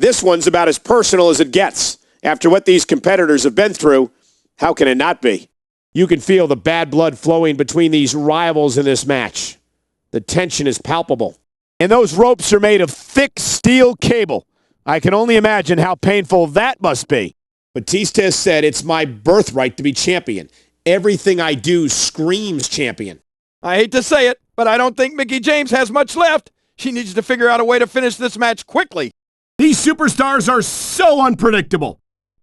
This one's about as personal as it gets. After what these competitors have been through, how can it not be? You can feel the bad blood flowing between these rivals in this match. The tension is palpable. And those ropes are made of thick steel cable. I can only imagine how painful that must be. Batista said, "It's my birthright to be champion. Everything I do screams champion." I hate to say it, but I don't think Mickie James has much left. She needs to figure out a way to finish this match quickly. These superstars are so unpredictable.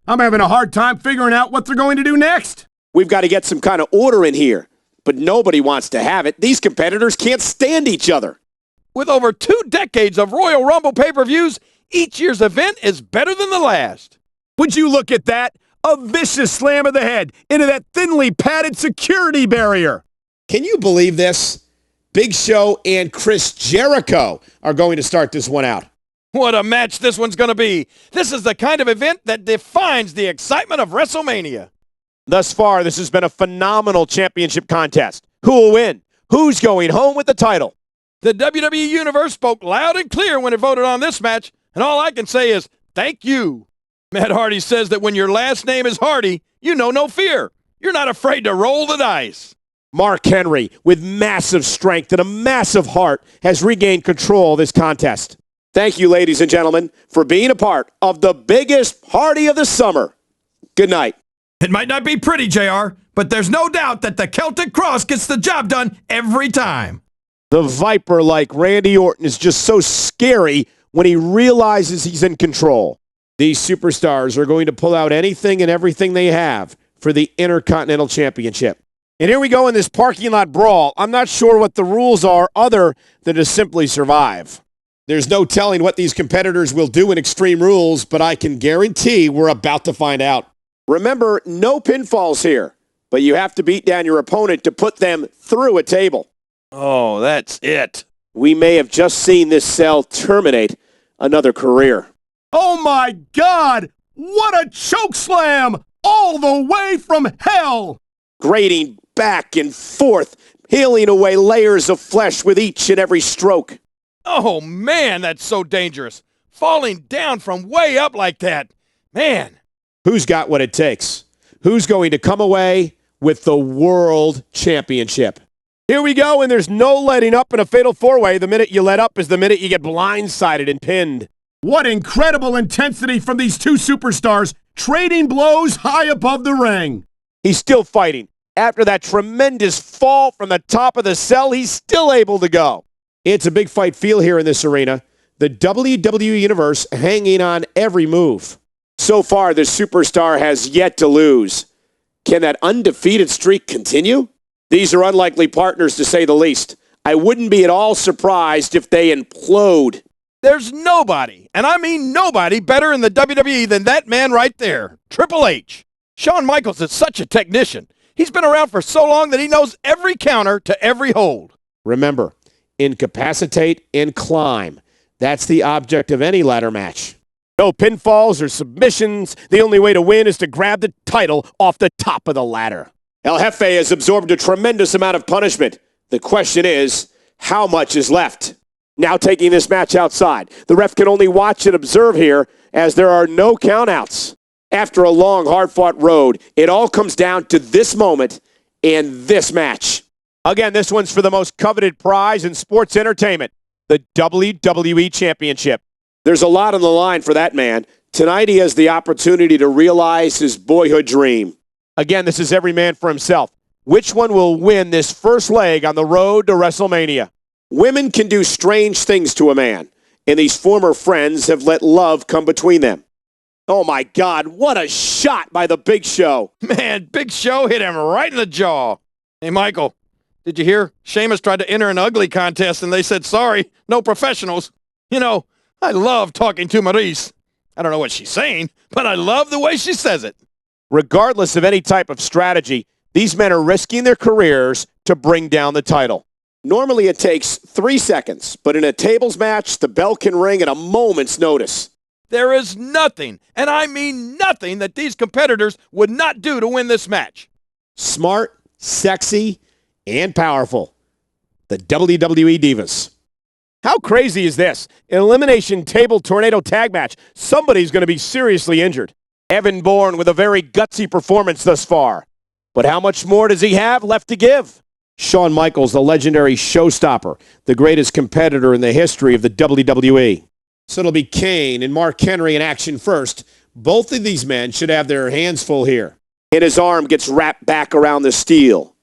I'm having a hard time figuring out what they're going to do next. We've got to get some kind of order in here, but nobody wants to have it. These competitors can't stand each other. With over 2 decades of Royal Rumble pay-per-views, each year's event is better than the last. Would you look at that? A vicious slam of the head into that thinly padded security barrier. Can you believe this? Big Show and Chris Jericho are going to start this one out. What a match this one's going to be. This is the kind of event that defines the excitement of WrestleMania. Thus far, this has been a phenomenal championship contest. Who will win? Who's going home with the title? The WWE Universe spoke loud and clear when it voted on this match, and all I can say is, thank you. Matt Hardy says that when your last name is Hardy, you know no fear. You're not afraid to roll the dice. Mark Henry, with massive strength and a massive heart, has regained control of this contest. Thank you, ladies and gentlemen, for being a part of the biggest party of the summer. Good night. It might not be pretty, JR, but there's no doubt that the Celtic Cross gets the job done every time. The Viper like Randy Orton is just so scary when he realizes he's in control. These superstars are going to pull out anything and everything they have for the Intercontinental Championship. And here we go in this parking lot brawl. I'm not sure what the rules are other than to simply survive. There's no telling what these competitors will do in Extreme Rules, but I can guarantee we're about to find out. Remember, no pinfalls here, but you have to beat down your opponent to put them through a table. Oh, that's it. We may have just seen this cell terminate another career. Oh my God! What a choke slam! All the way from hell! Grating back and forth, peeling away layers of flesh with each and every stroke. Oh, man, that's so dangerous. Falling down from way up like that. Man. Who's got what it takes? Who's going to come away with the World Championship? Here we go, and there's no letting up in a fatal four-way. The minute you let up is the minute you get blindsided and pinned. What incredible intensity from these two superstars, trading blows high above the ring. He's still fighting. After that tremendous fall from the top of the cell, he's still able to go. It's a big fight feel here in this arena. The WWE Universe hanging on every move. So far, the superstar has yet to lose. Can that undefeated streak continue? These are unlikely partners, to say the least. I wouldn't be at all surprised if they implode. There's nobody, and I mean nobody, better in the WWE than that man right there, Triple H. Shawn Michaels is such a technician. He's been around for so long that he knows every counter to every hold. Remember, incapacitate and climb. That's the object of any ladder match. No pinfalls or submissions. The only way to win is to grab the title off the top of the ladder. El Jefe has absorbed a tremendous amount of punishment. The question is, how much is left? Now taking this match outside. The ref can only watch and observe here as there are no countouts. After a long, hard-fought road, it all comes down to this moment and this match. Again, this one's for the most coveted prize in sports entertainment, the WWE Championship. There's a lot on the line for that man. Tonight he has the opportunity to realize his boyhood dream. Again, this is every man for himself. Which one will win this first leg on the road to WrestleMania? Women can do strange things to a man, and these former friends have let love come between them. Oh my God, what a shot by the Big Show. Man, Big Show hit him right in the jaw. Hey, Michael, did you hear? Sheamus tried to enter an ugly contest, and they said, sorry, no professionals. You know, I love talking to Maurice. I don't know what she's saying, but I love the way she says it. Regardless of any type of strategy, these men are risking their careers to bring down the title. Normally it takes 3 seconds, but in a tables match, the bell can ring at a moment's notice. There is nothing, and I mean nothing, that these competitors would not do to win this match. Smart, sexy, and powerful. The WWE Divas. How crazy is this? An elimination table tornado tag match. Somebody's going to be seriously injured. Evan Bourne with a very gutsy performance thus far. But how much more does he have left to give? Shawn Michaels, the legendary showstopper, the greatest competitor in the history of the WWE. So it'll be Kane and Mark Henry in action first. Both of these men should have their hands full here. And his arm gets wrapped back around the steel.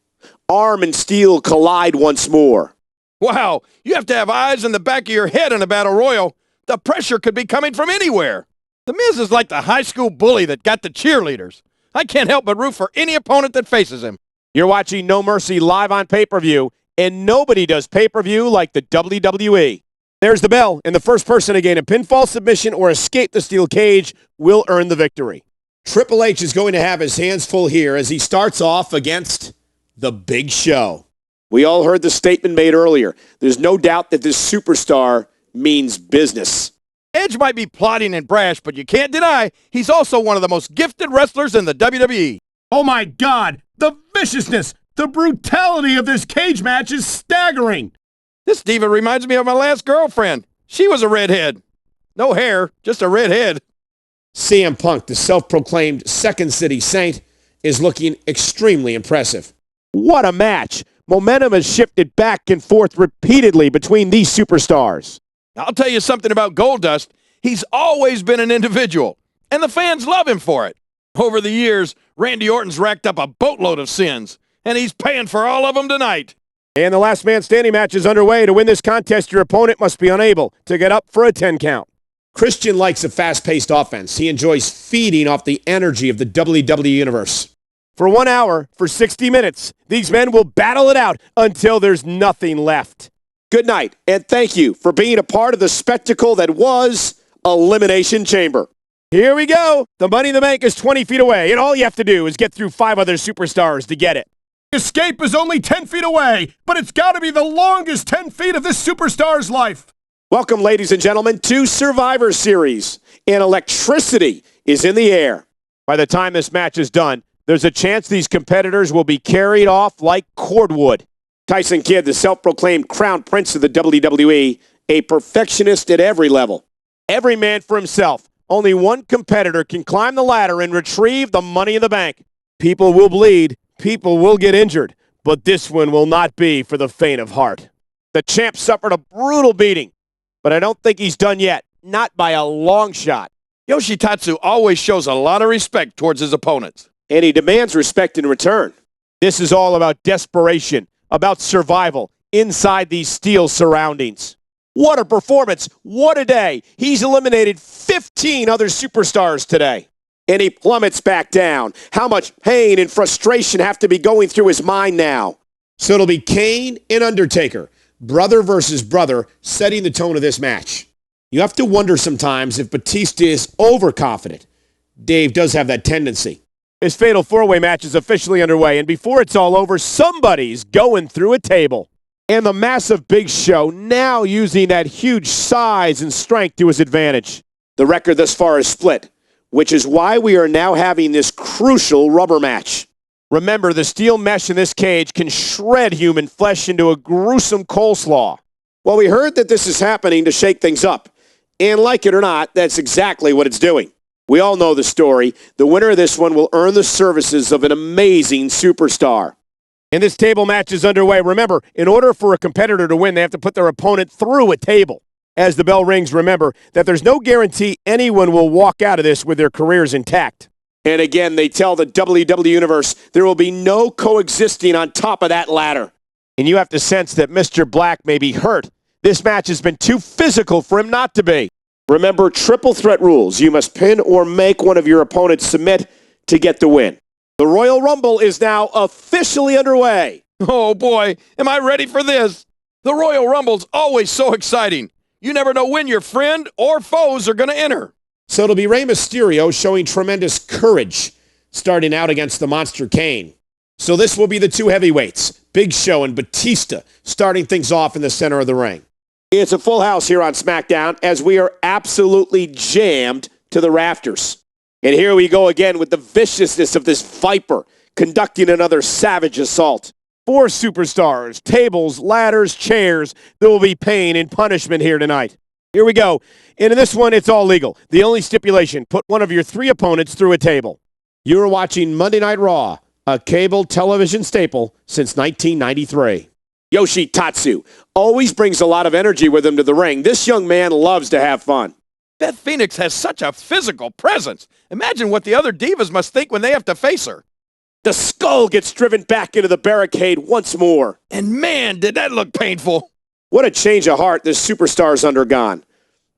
Arm and steel collide once more. Wow, you have to have eyes in the back of your head in a battle royal. The pressure could be coming from anywhere. The Miz is like the high school bully that got the cheerleaders. I can't help but root for any opponent that faces him. You're watching No Mercy live on pay-per-view, and nobody does pay-per-view like the WWE. There's the bell, and the first person to gain a pinfall submission or escape the steel cage will earn the victory. Triple H is going to have his hands full here as he starts off against the Big Show. We all heard the statement made earlier. There's no doubt that this superstar means business. Edge might be plotting and brash, but you can't deny he's also one of the most gifted wrestlers in the WWE. Oh my God! The viciousness, the brutality of this cage match is staggering! This diva reminds me of my last girlfriend. She was a redhead. No hair, just a redhead. CM Punk, the self-proclaimed Second City Saint, is looking extremely impressive. What a match! Momentum has shifted back and forth repeatedly between these superstars. I'll tell you something about Goldust. He's always been an individual, and the fans love him for it. Over the years, Randy Orton's racked up a boatload of sins, and he's paying for all of them tonight. And the last man standing match is underway. To win this contest, your opponent must be unable to get up for a 10 count. Christian likes a fast-paced offense. He enjoys feeding off the energy of the WWE Universe. For 1 hour, for 60 minutes, these men will battle it out until there's nothing left. Good night, and thank you for being a part of the spectacle that was Elimination Chamber. Here we go. The Money in the Bank is 20 feet away, and all you have to do is get through 5 other superstars to get it. Escape is only 10 feet away, but it's got to be the longest 10 feet of this superstar's life. Welcome, ladies and gentlemen, to Survivor Series, and electricity is in the air. By the time this match is done, there's a chance these competitors will be carried off like cordwood. Tyson Kidd, the self-proclaimed crown prince of the WWE, a perfectionist at every level. Every man for himself. Only one competitor can climb the ladder and retrieve the Money in the Bank. People will bleed, people will get injured, but this one will not be for the faint of heart. The champ suffered a brutal beating, but I don't think he's done yet, not by a long shot. Yoshitatsu always shows a lot of respect towards his opponents. And he demands respect in return. This is all about desperation, about survival inside these steel surroundings. What a performance. What a day. He's eliminated 15 other superstars today. And he plummets back down. How much pain and frustration have to be going through his mind now? So it'll be Kane and Undertaker, brother versus brother, setting the tone of this match. You have to wonder sometimes if Batista is overconfident. Dave does have that tendency. This fatal four-way match is officially underway, and before it's all over, somebody's going through a table. And the massive Big Show now using that huge size and strength to his advantage. The record thus far is split, which is why we are now having this crucial rubber match. Remember, the steel mesh in this cage can shred human flesh into a gruesome coleslaw. Well, we heard that this is happening to shake things up. And like it or not, that's exactly what it's doing. We all know the story. The winner of this one will earn the services of an amazing superstar. And this table match is underway. Remember, in order for a competitor to win, they have to put their opponent through a table. As the bell rings, remember that there's no guarantee anyone will walk out of this with their careers intact. And again, they tell the WWE Universe there will be no coexisting on top of that ladder. And you have to sense that Mr. Black may be hurt. This match has been too physical for him not to be. Remember, triple threat rules. You must pin or make one of your opponents submit to get the win. The Royal Rumble is now officially underway. Oh boy, am I ready for this. The Royal Rumble's always so exciting. You never know when your friend or foes are going to enter. So it'll be Rey Mysterio showing tremendous courage, starting out against the Monster Kane. So this will be the two heavyweights, Big Show and Batista, starting things off in the center of the ring. It's a full house here on Smackdown as we are absolutely jammed to the rafters. And here we go again with the viciousness of this Viper conducting another savage assault. 4 superstars, tables, ladders, chairs. There will be pain and punishment here tonight. Here we go. And in this one, it's all legal. The only stipulation, put one of your 3 opponents through a table. You are watching Monday Night Raw, a cable television staple since 1993. Yoshi Tatsu always brings a lot of energy with him to the ring. This young man loves to have fun. Beth Phoenix has such a physical presence. Imagine what the other divas must think when they have to face her. The skull gets driven back into the barricade once more. And man, did that look painful. What a change of heart this superstar's undergone.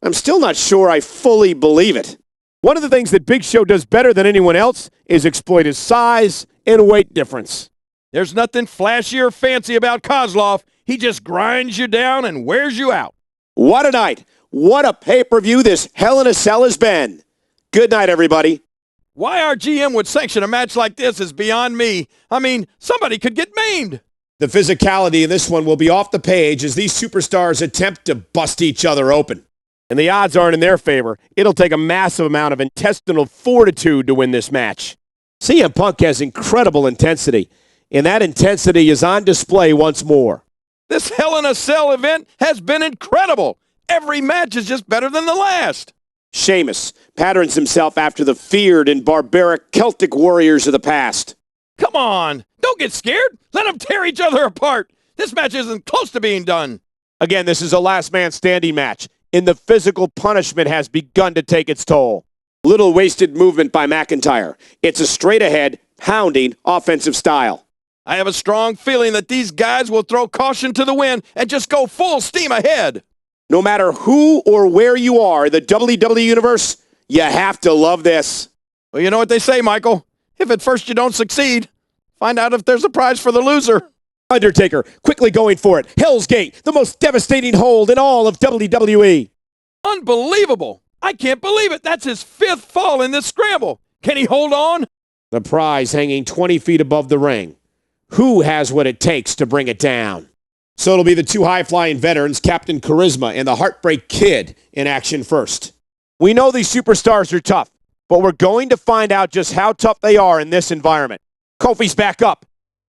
I'm still not sure I fully believe it. One of the things that Big Show does better than anyone else is exploit his size and weight difference. There's nothing flashy or fancy about Kozlov. He just grinds you down and wears you out. What a night. What a pay-per-view this Hell in a Cell has been. Good night, everybody. Why our GM would sanction a match like this is beyond me. I mean, somebody could get maimed. The physicality in this one will be off the page as these superstars attempt to bust each other open. And the odds aren't in their favor. It'll take a massive amount of intestinal fortitude to win this match. CM Punk has incredible intensity, and that intensity is on display once more. This Hell in a Cell event has been incredible. Every match is just better than the last. Sheamus patterns himself after the feared and barbaric Celtic warriors of the past. Come on, don't get scared. Let them tear each other apart. This match isn't close to being done. Again, this is a last man standing match, and the physical punishment has begun to take its toll. Little wasted movement by McIntyre. It's a straight ahead, pounding offensive style. I have a strong feeling that these guys will throw caution to the wind and just go full steam ahead. No matter who or where you are in the WWE Universe, you have to love this. Well, you know what they say, Michael. If at first you don't succeed, find out if there's a prize for the loser. Undertaker quickly going for it. Hell's Gate, the most devastating hold in all of WWE. Unbelievable. I can't believe it. That's his 5th fall in this scramble. Can he hold on? The prize hanging 20 feet above the ring. Who has what it takes to bring it down? So it'll be the 2 high-flying veterans, Captain Charisma and the Heartbreak Kid, in action first. We know these superstars are tough, but we're going to find out just how tough they are in this environment. Kofi's back up.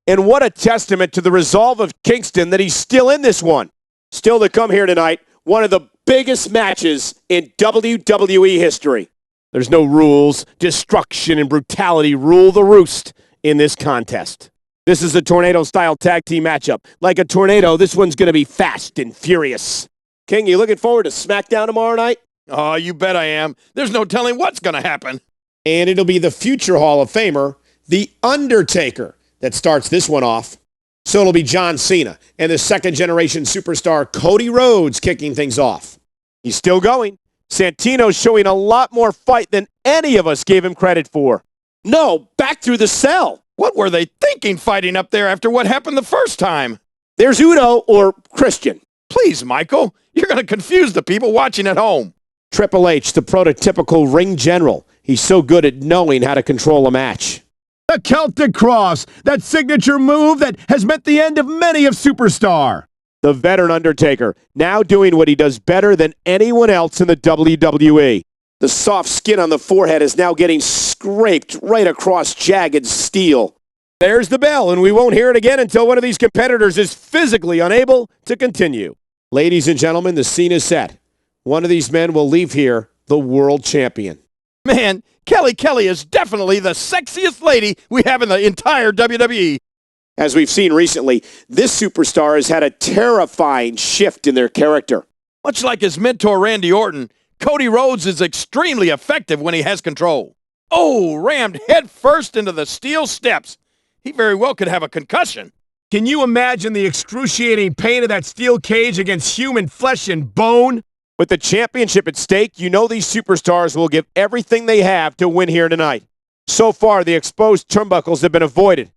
And what a testament to the resolve of Kingston that he's still in this one. Still to come here tonight, one of the biggest matches in WWE history. There's no rules. Destruction and brutality rule the roost in this contest. This is a tornado-style tag team matchup. Like a tornado, this one's going to be fast and furious. King, you looking forward to Smackdown tomorrow night? Oh, you bet I am. There's no telling what's going to happen. And it'll be the future Hall of Famer, The Undertaker, that starts this one off. So it'll be John Cena and the second-generation superstar Cody Rhodes kicking things off. He's still going. Santino's showing a lot more fight than any of us gave him credit for. No, back through the cell. What were they thinking fighting up there after what happened the first time? There's Udo or Christian. Please, Michael, you're going to confuse the people watching at home. Triple H, the prototypical ring general. He's so good at knowing how to control a match. The Celtic Cross, that signature move that has meant the end of many of Superstar. The veteran Undertaker, now doing what he does better than anyone else in the WWE. The soft skin on the forehead is now getting scraped right across jagged steel. There's the bell, and we won't hear it again until one of these competitors is physically unable to continue. Ladies and gentlemen, the scene is set. One of these men will leave here the world champion. Man, Kelly is definitely the sexiest lady we have in the entire WWE. As we've seen recently, this superstar has had a terrifying shift in their character. Much like his mentor Randy Orton, Cody Rhodes is extremely effective when he has control. Oh, rammed head first into the steel steps. He very well could have a concussion. Can you imagine the excruciating pain of that steel cage against human flesh and bone? With the championship at stake, you know these superstars will give everything they have to win here tonight. So far, the exposed turnbuckles have been avoided,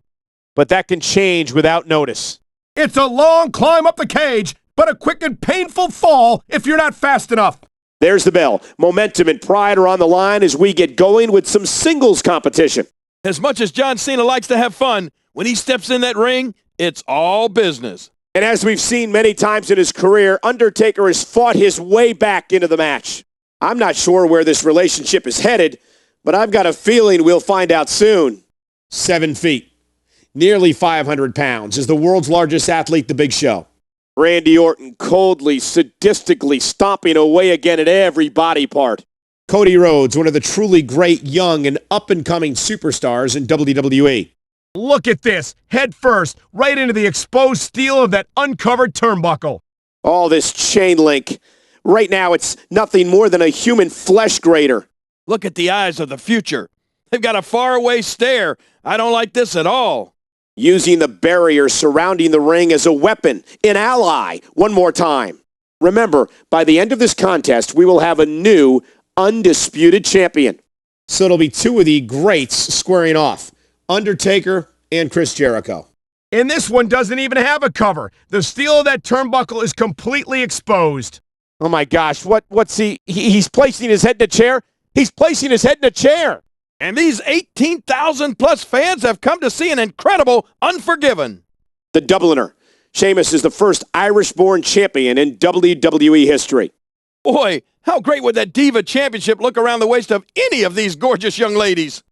but that can change without notice. It's a long climb up the cage, but a quick and painful fall if you're not fast enough. There's the bell. Momentum and pride are on the line as we get going with some singles competition. As much as John Cena likes to have fun, when he steps in that ring, it's all business. And as we've seen many times in his career, Undertaker has fought his way back into the match. I'm not sure where this relationship is headed, but I've got a feeling we'll find out soon. 7 feet. nearly 500 pounds, is the world's largest athlete, The Big Show. Randy Orton coldly, sadistically stomping away again at every body part. Cody Rhodes, one of the truly great young and up-and-coming superstars in WWE. Look at this, head first, right into the exposed steel of that uncovered turnbuckle. All this chain link. Right now, it's nothing more than a human flesh grater. Look at the eyes of the future. They've got a faraway stare. I don't like this at all. Using the barrier surrounding the ring as a weapon, an ally, one more time. Remember, by the end of this contest, we will have a new, undisputed champion. So it'll be two of the greats squaring off, Undertaker and Chris Jericho. And this one doesn't even have a cover. The steel of that turnbuckle is completely exposed. Oh my gosh, what's he's placing his head in a chair? He's placing his head in a chair. And these 18,000 plus fans have come to see an incredible Unforgiven. The Dubliner. Sheamus is the first Irish-born champion in WWE history. Boy, how great would that Diva Championship look around the waist of any of these gorgeous young ladies?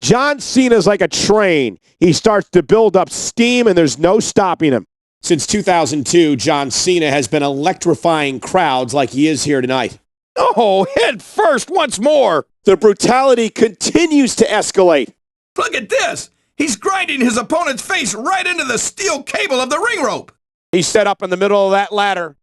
John Cena's like a train. He starts to build up steam and there's no stopping him. Since 2002, John Cena has been electrifying crowds like he is here tonight. Oh, head first once more. The brutality continues to escalate. Look at this. He's grinding his opponent's face right into the steel cable of the ring rope. He's set up in the middle of that ladder.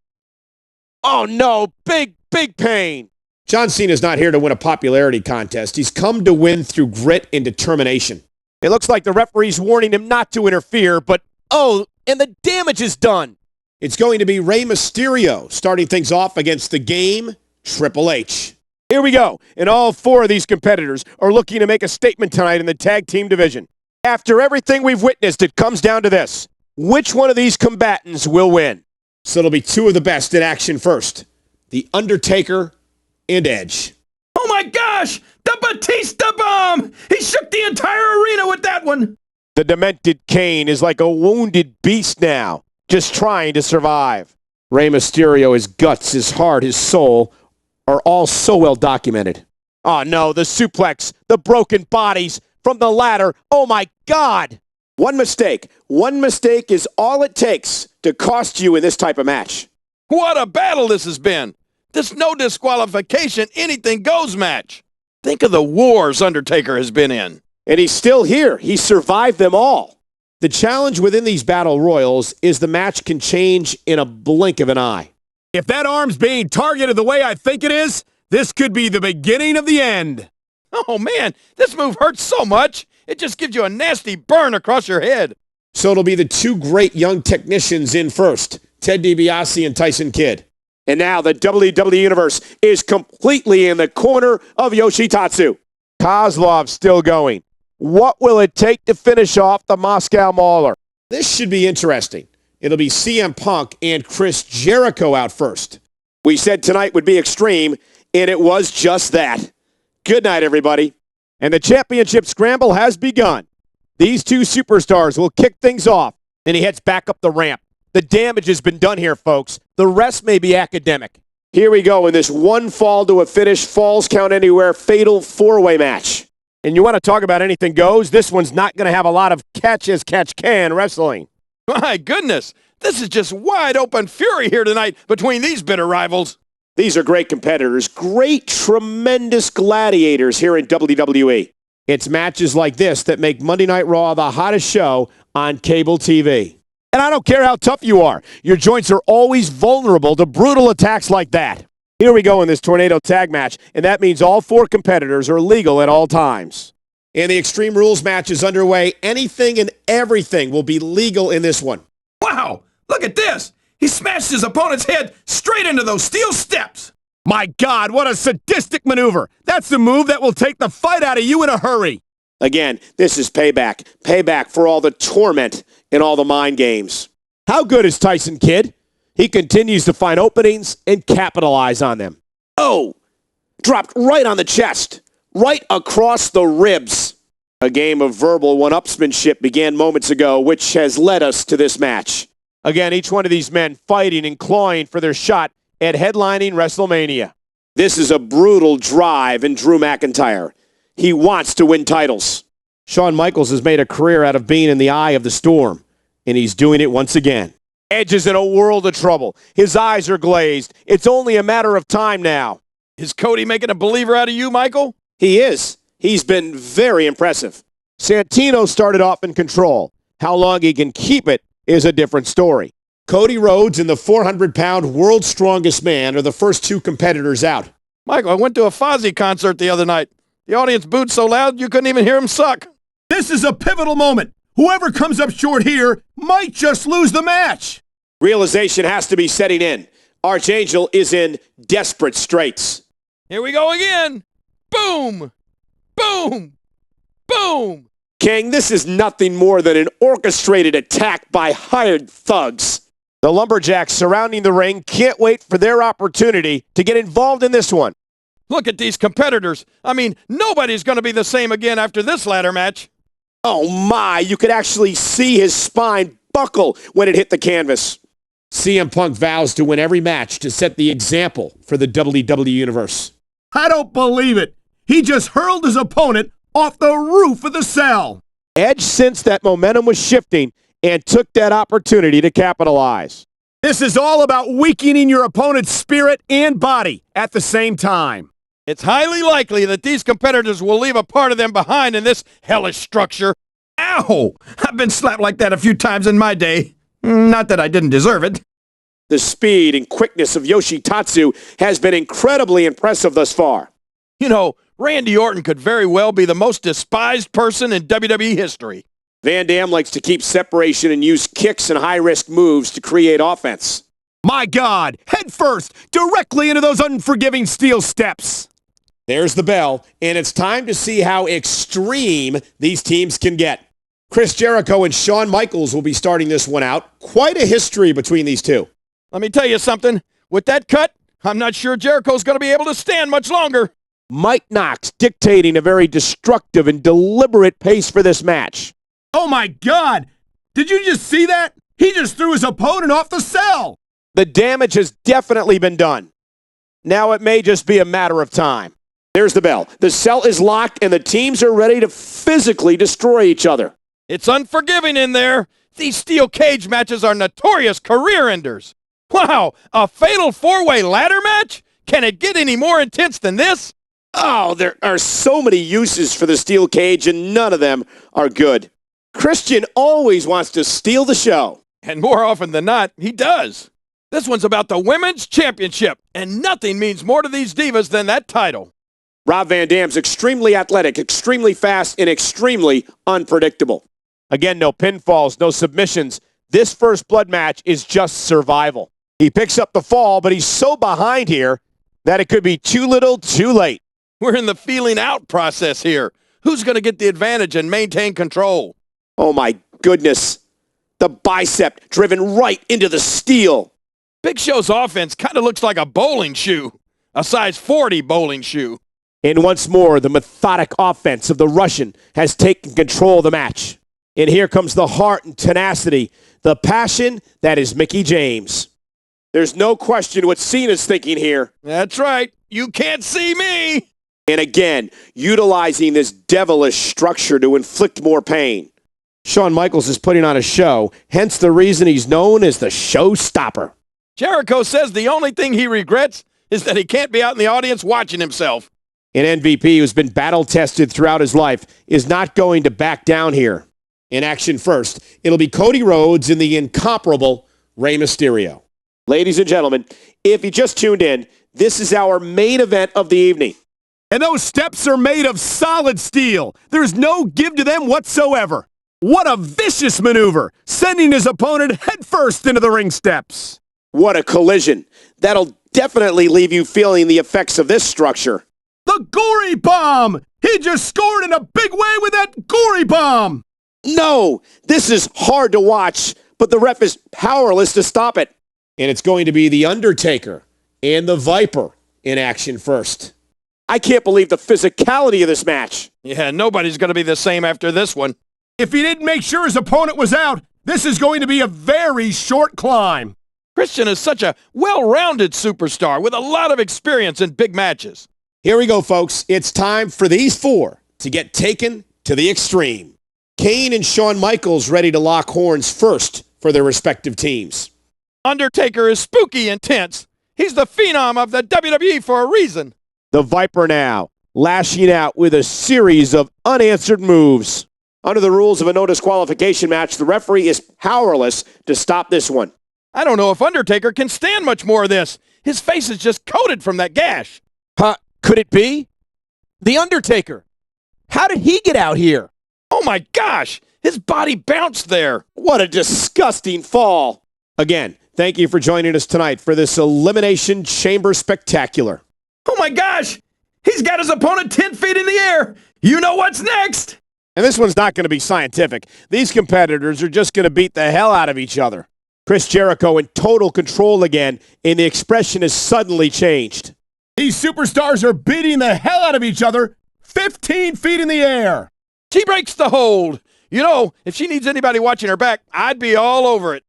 Oh no, big pain. John Cena's not here to win a popularity contest. He's come to win through grit and determination. It looks like the referee's warning him not to interfere, but and the damage is done. It's going to be Rey Mysterio starting things off against the Game, Triple H. Here we go, and all four of these competitors are looking to make a statement tonight in the tag team division. After everything we've witnessed, it comes down to this. Which one of these combatants will win? So it'll be two of the best in action first. The Undertaker and Edge. Oh my gosh! The Batista Bomb! He shook the entire arena with that one! The demented Kane is like a wounded beast now, just trying to survive. Rey Mysterio, his guts, his heart, his soul are all so well documented. Oh no, the suplex, the broken bodies from the ladder. Oh my God! One mistake is all it takes to cost you in this type of match. What a battle this has been. This no disqualification, anything goes match. Think of the wars Undertaker has been in. And he's still here. He survived them all. The challenge within these battle royals is the match can change in a blink of an eye. If that arm's being targeted the way I think it is, this could be the beginning of the end. Oh man, this move hurts so much. It just gives you a nasty burn across your head. So it'll be the two great young technicians in first, Ted DiBiase and Tyson Kidd. And now the WWE Universe is completely in the corner of Yoshitatsu. Kozlov's still going. What will it take to finish off the Moscow Mauler? This should be interesting. It'll be CM Punk and Chris Jericho out first. We said tonight would be extreme, and it was just that. Good night, everybody. And the championship scramble has begun. These two superstars will kick things off, and he heads back up the ramp. The damage has been done here, folks. The rest may be academic. Here we go in this one fall to a finish, falls count anywhere, fatal four-way match. And you want to talk about anything goes, this one's not going to have a lot of catch-as-catch-can wrestling. My goodness, this is just wide open fury here tonight between these bitter rivals. These are great competitors, great, tremendous gladiators here in WWE. It's matches like this that make Monday Night Raw the hottest show on cable TV. And I don't care how tough you are, your joints are always vulnerable to brutal attacks like that. Here we go in this tornado tag match, and that means all four competitors are legal at all times. And the Extreme Rules match is underway. Anything and everything will be legal in this one. Wow! Look at this! He smashed his opponent's head straight into those steel steps! My God, what a sadistic maneuver! That's the move that will take the fight out of you in a hurry! Again, this is payback. Payback for all the torment and all the mind games. How good is Tyson Kidd? He continues to find openings and capitalize on them. Oh! Dropped right on the chest. Right across the ribs. A game of verbal one-upsmanship began moments ago, which has led us to this match. Again, each one of these men fighting and clawing for their shot at headlining WrestleMania. This is a brutal drive in Drew McIntyre. He wants to win titles. Shawn Michaels has made a career out of being in the eye of the storm, and he's doing it once again. Edge is in a world of trouble. His eyes are glazed. It's only a matter of time now. Is Cody making a believer out of you, Michael? He is. He's been very impressive. Santino started off in control. How long he can keep it is a different story. Cody Rhodes and the 400-pound world's strongest man are the first two competitors out. Michael, I went to a Fozzy concert the other night. The audience booed so loud you couldn't even hear him suck. This is a pivotal moment. Whoever comes up short here might just lose the match. Realization has to be setting in. Archangel is in desperate straits. Here we go again. Boom! Boom! Boom! King, this is nothing more than an orchestrated attack by hired thugs. The Lumberjacks surrounding the ring can't wait for their opportunity to get involved in this one. Look at these competitors. I mean, nobody's going to be the same again after this ladder match. Oh my, you could actually see his spine buckle when it hit the canvas. CM Punk vows to win every match to set the example for the WWE Universe. I don't believe it. He just hurled his opponent off the roof of the cell. Edge sensed that momentum was shifting and took that opportunity to capitalize. This is all about weakening your opponent's spirit and body at the same time. It's highly likely that these competitors will leave a part of them behind in this hellish structure. Ow! I've been slapped like that a few times in my day. Not that I didn't deserve it. The speed and quickness of Yoshitatsu has been incredibly impressive thus far. You know, Randy Orton could very well be the most despised person in WWE history. Van Dam likes to keep separation and use kicks and high-risk moves to create offense. My God, head first, directly into those unforgiving steel steps. There's the bell, and it's time to see how extreme these teams can get. Chris Jericho and Shawn Michaels will be starting this one out. Quite a history between these two. Let me tell you something. With that cut, I'm not sure Jericho's going to be able to stand much longer. Mike Knox dictating a very destructive and deliberate pace for this match. Oh my God! Did you just see that? He just threw his opponent off the cell. The damage has definitely been done. Now it may just be a matter of time. There's the bell. The cell is locked and the teams are ready to physically destroy each other. It's unforgiving in there. These steel cage matches are notorious career enders. Wow, a fatal four-way ladder match? Can it get any more intense than this? Oh, there are so many uses for the steel cage and none of them are good. Christian always wants to steal the show. And more often than not, he does. This one's about the Women's Championship, and nothing means more to these divas than that title. Rob Van Dam's extremely athletic, extremely fast, and extremely unpredictable. Again, no pinfalls, no submissions. This first blood match is just survival. He picks up the fall, but he's so behind here that it could be too little, too late. We're in the feeling out process here. Who's going to get the advantage and maintain control? Oh my goodness. The bicep driven right into the steel. Big Show's offense kind of looks like a bowling shoe, a size 40 bowling shoe. And once more, the methodic offense of the Russian has taken control of the match. And here comes the heart and tenacity, the passion that is Mickie James. There's no question what Cena's thinking here. That's right. You can't see me. And again, utilizing this devilish structure to inflict more pain. Shawn Michaels is putting on a show, hence the reason he's known as the showstopper. Jericho says the only thing he regrets is that he can't be out in the audience watching himself. An MVP who's been battle-tested throughout his life is not going to back down here. In action first, it'll be Cody Rhodes and the incomparable Rey Mysterio. Ladies and gentlemen, if you just tuned in, this is our main event of the evening. And those steps are made of solid steel. There's no give to them whatsoever. What a vicious maneuver, sending his opponent headfirst into the ring steps. What a collision. That'll definitely leave you feeling the effects of this structure. The gory bomb! He just scored in a big way with that gory bomb! No, this is hard to watch, but the ref is powerless to stop it. And it's going to be The Undertaker and the Viper in action first. I can't believe the physicality of this match. Yeah, nobody's going to be the same after this one. If he didn't make sure his opponent was out, this is going to be a very short climb. Christian is such a well-rounded superstar with a lot of experience in big matches. Here we go, folks. It's time for these four to get taken to the extreme. Kane and Shawn Michaels ready to lock horns first for their respective teams. Undertaker is spooky intense. He's the phenom of the WWE for a reason. The Viper now, lashing out with a series of unanswered moves. Under the rules of a no disqualification match, the referee is powerless to stop this one. I don't know if Undertaker can stand much more of this. His face is just coated from that gash. Could it be? The Undertaker. How did he get out here? Oh my gosh, his body bounced there. What a disgusting fall. Again, thank you for joining us tonight for this Elimination Chamber Spectacular. Oh my gosh! He's got his opponent 10 feet in the air! You know what's next! And this one's not going to be scientific. These competitors are just going to beat the hell out of each other. Chris Jericho in total control again, and the expression has suddenly changed. These superstars are beating the hell out of each other 15 feet in the air. She breaks the hold. You know, if she needs anybody watching her back, I'd be all over it.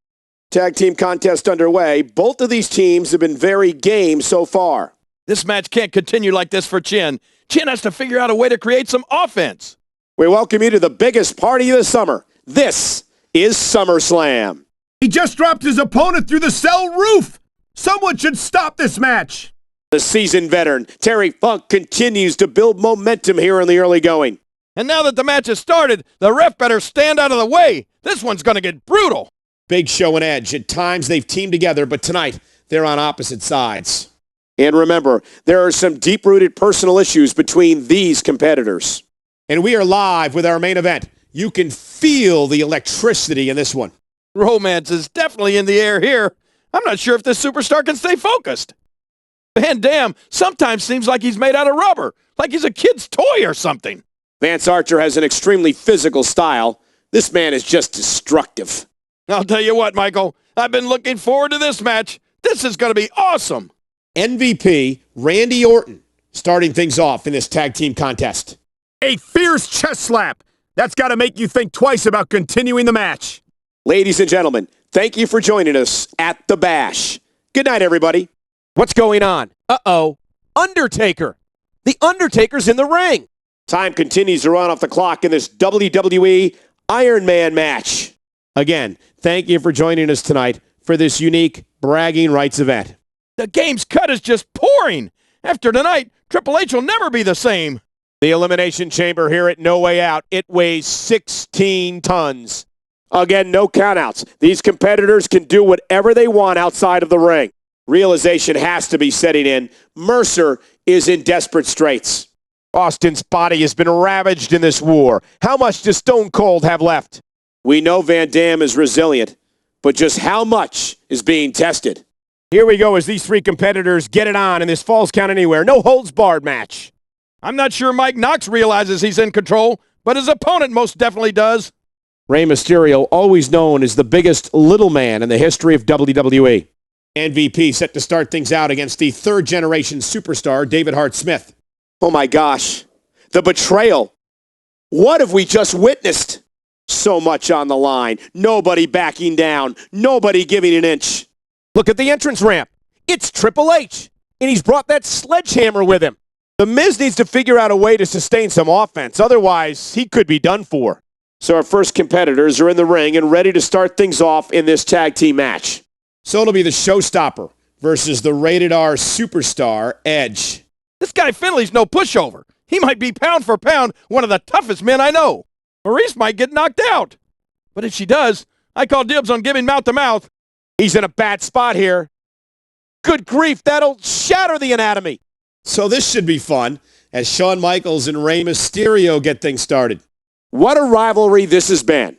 Tag team contest underway. Both of these teams have been very game so far. This match can't continue like this for Chin. Chin has to figure out a way to create some offense. We welcome you to the biggest party of the summer. This is SummerSlam. He just dropped his opponent through the cell roof. Someone should stop this match. The seasoned veteran, Terry Funk, continues to build momentum here in the early going. And now that the match has started, the ref better stand out of the way. This one's going to get brutal. Big Show and Edge. At times they've teamed together, but tonight they're on opposite sides. And remember, there are some deep-rooted personal issues between these competitors. And we are live with our main event. You can feel the electricity in this one. Romance is definitely in the air here. I'm not sure if this superstar can stay focused. Van Dam sometimes seems like he's made out of rubber, like he's a kid's toy or something. Vance Archer has an extremely physical style. This man is just destructive. I'll tell you what, Michael, I've been looking forward to this match. This is going to be awesome. MVP Randy Orton starting things off in this tag team contest. A fierce chest slap. That's got to make you think twice about continuing the match. Ladies and gentlemen, thank you for joining us at The Bash. Good night, everybody. What's going on? Uh-oh. Undertaker. The Undertaker's in the ring. Time continues to run off the clock in this WWE Iron Man match. Again, thank you for joining us tonight for this unique bragging rights event. The game's cut is just pouring. After tonight, Triple H will never be the same. The Elimination Chamber here at No Way Out. It weighs 16 tons. Again, no countouts. These competitors can do whatever they want outside of the ring. Realization has to be setting in. Mercer is in desperate straits. Austin's body has been ravaged in this war. How much does Stone Cold have left? We know Van Dam is resilient, but just how much is being tested? Here we go as these three competitors get it on in this Falls Count Anywhere, no holds barred match. I'm not sure Mike Knox realizes he's in control, but his opponent most definitely does. Rey Mysterio, always known as the biggest little man in the history of WWE. MVP set to start things out against the third-generation superstar, David Hart Smith. Oh my gosh, the betrayal. What have we just witnessed? So much on the line, nobody backing down, nobody giving an inch. Look at the entrance ramp. It's Triple H, and he's brought that sledgehammer with him. The Miz needs to figure out a way to sustain some offense, otherwise he could be done for. So our first competitors are in the ring and ready to start things off in this tag team match. So it'll be the Showstopper versus the rated R superstar, Edge. This guy Finley's no pushover. He might be pound for pound one of the toughest men I know. Maurice might get knocked out. But if she does, I call dibs on giving mouth to mouth. He's in a bad spot here. Good grief, that'll shatter the anatomy. So this should be fun as Shawn Michaels and Rey Mysterio get things started. What a rivalry this has been.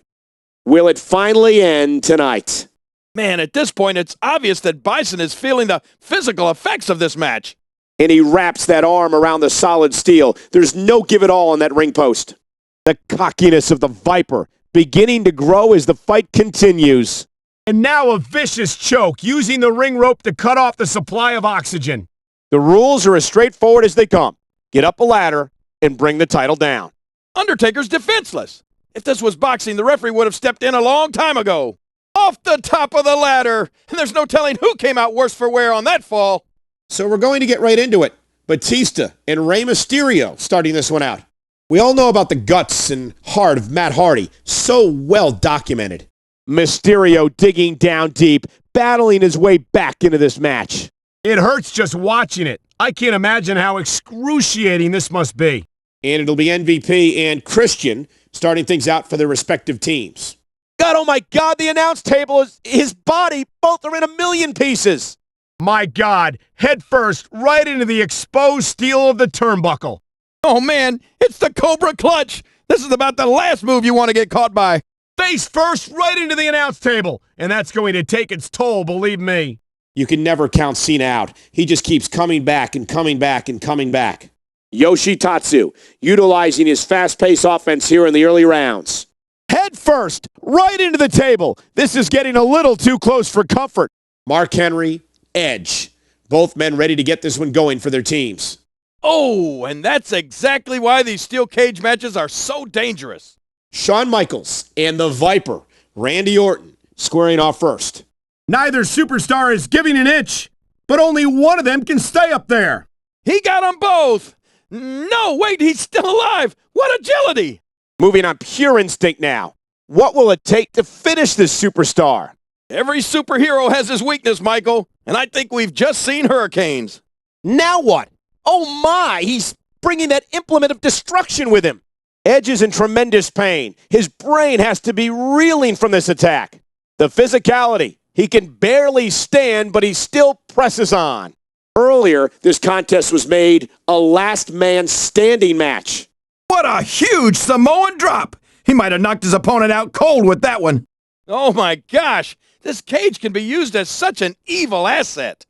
Will it finally end tonight? Man, at this point, it's obvious that Bison is feeling the physical effects of this match. And he wraps that arm around the solid steel. There's no give it all on that ring post. The cockiness of the Viper beginning to grow as the fight continues. And now a vicious choke, using the ring rope to cut off the supply of oxygen. The rules are as straightforward as they come. Get up a ladder and bring the title down. Undertaker's defenseless. If this was boxing, the referee would have stepped in a long time ago. Off the top of the ladder. And there's no telling who came out worse for wear on that fall. So we're going to get right into it. Batista and Rey Mysterio starting this one out. We all know about the guts and heart of Matt Hardy, so well documented. Mysterio digging down deep, battling his way back into this match. It hurts just watching it. I can't imagine how excruciating this must be. And it'll be MVP and Christian starting things out for their respective teams. God, oh my God, the announce table is his body. Both are in a million pieces. My God, head first, right into the exposed steel of the turnbuckle. Oh man, it's the Cobra Clutch. This is about the last move you want to get caught by. Face first, right into the announce table. And that's going to take its toll, believe me. You can never count Cena out. He just keeps coming back and coming back and coming back. Yoshitatsu, utilizing his fast-paced offense here in the early rounds. Head first, right into the table. This is getting a little too close for comfort. Mark Henry, Edge. Both men ready to get this one going for their teams. Oh, and that's exactly why these steel cage matches are so dangerous. Shawn Michaels and the Viper, Randy Orton, squaring off first. Neither superstar is giving an inch, but only one of them can stay up there. He got them both. No, wait, he's still alive. What agility. Moving on pure instinct now. What will it take to finish this superstar? Every superhero has his weakness, Michael, and I think we've just seen hurricanes. Now what? Oh my, he's bringing that implement of destruction with him. Edge is in tremendous pain. His brain has to be reeling from this attack. The physicality. He can barely stand, but he still presses on. Earlier, this contest was made a last man standing match. What a huge Samoan drop! He might have knocked his opponent out cold with that one. Oh my gosh, this cage can be used as such an evil asset.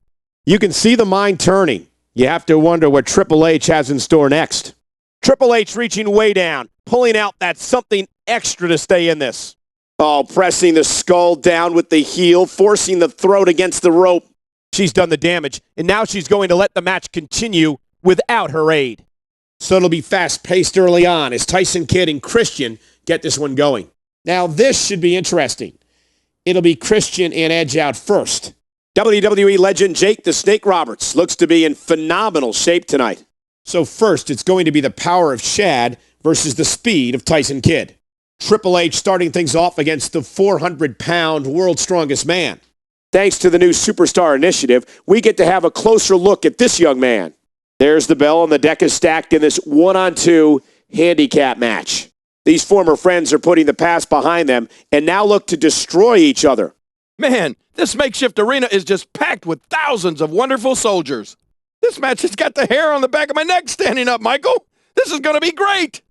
You can see the mind turning. You have to wonder what Triple H has in store next. Triple H reaching way down, pulling out that something extra to stay in this. Oh, pressing the skull down with the heel, forcing the throat against the rope. She's done the damage, and now she's going to let the match continue without her aid. So it'll be fast-paced early on as Tyson Kidd and Christian get this one going. Now this should be interesting. It'll be Christian and Edge out first. WWE legend Jake the Snake Roberts looks to be in phenomenal shape tonight. So first, it's going to be the power of Shad versus the speed of Tyson Kidd. Triple H starting things off against the 400-pound world's strongest man. Thanks to the new Superstar Initiative, we get to have a closer look at this young man. There's the bell, and the deck is stacked in this 1-on-2 handicap match. These former friends are putting the past behind them and now look to destroy each other. Man, this makeshift arena is just packed with thousands of wonderful soldiers. This match has got the hair on the back of my neck standing up, Michael. This is going to be great.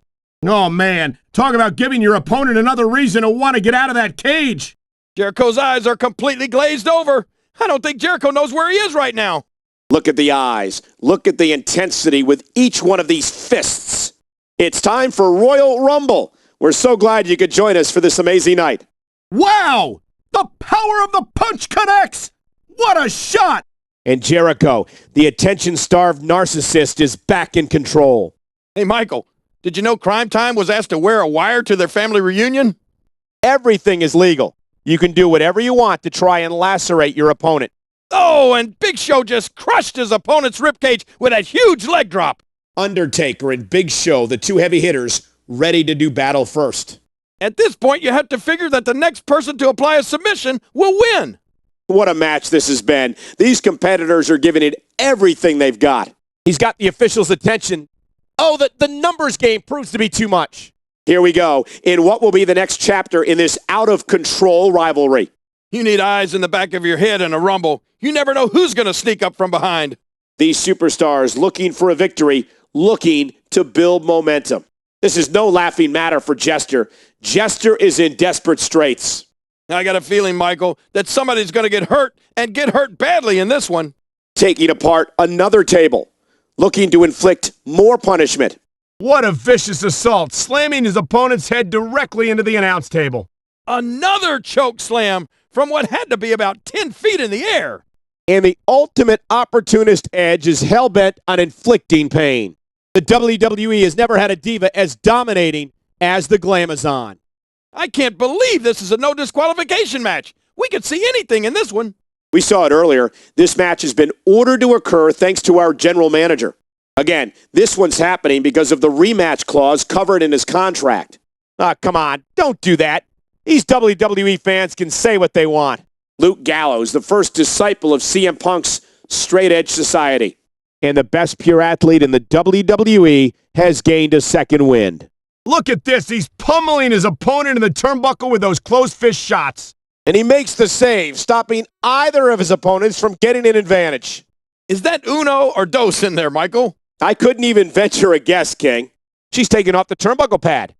Oh man, talk about giving your opponent another reason to want to get out of that cage. Jericho's eyes are completely glazed over. I don't think Jericho knows where he is right now. Look at the eyes. Look at the intensity with each one of these fists. It's time for Royal Rumble. We're so glad you could join us for this amazing night. Wow! The power of the punch connects! What a shot! And Jericho, the attention-starved narcissist, is back in control. Hey, Michael, did you know Crime Time was asked to wear a wire to their family reunion? Everything is legal. You can do whatever you want to try and lacerate your opponent. Oh, and Big Show just crushed his opponent's ribcage with a huge leg drop. Undertaker and Big Show, the two heavy hitters, ready to do battle first. At this point, you have to figure that the next person to apply a submission will win. What a match this has been. These competitors are giving it everything they've got. He's got the officials' attention. Oh, the numbers game proves to be too much. Here we go in what will be the next chapter in this out-of-control rivalry. You need eyes in the back of your head in a rumble. You never know who's going to sneak up from behind. These superstars looking for a victory, looking to build momentum. This is no laughing matter for Jester. Jester is in desperate straits. I got a feeling, Michael, that somebody's going to get hurt and get hurt badly in this one. Taking apart another table, looking to inflict more punishment. What a vicious assault, slamming his opponent's head directly into the announce table. Another choke slam from what had to be about 10 feet in the air. And the ultimate opportunist Edge is hell-bent on inflicting pain. The WWE has never had a diva as dominating as the Glamazon. I can't believe this is a no disqualification match. We could see anything in this one. We saw it earlier. This match has been ordered to occur thanks to our general manager. Again, this one's happening because of the rematch clause covered in his contract. Come on, don't do that. These WWE fans can say what they want. Luke Gallows, the first disciple of CM Punk's straight edge society. And the best pure athlete in the WWE has gained a second wind. Look at this. He's pummeling his opponent in the turnbuckle with those closed fist shots. And he makes the save, stopping either of his opponents from getting an advantage. Is that uno or dos in there, Michael? I couldn't even venture a guess, King. She's taking off the turnbuckle pad.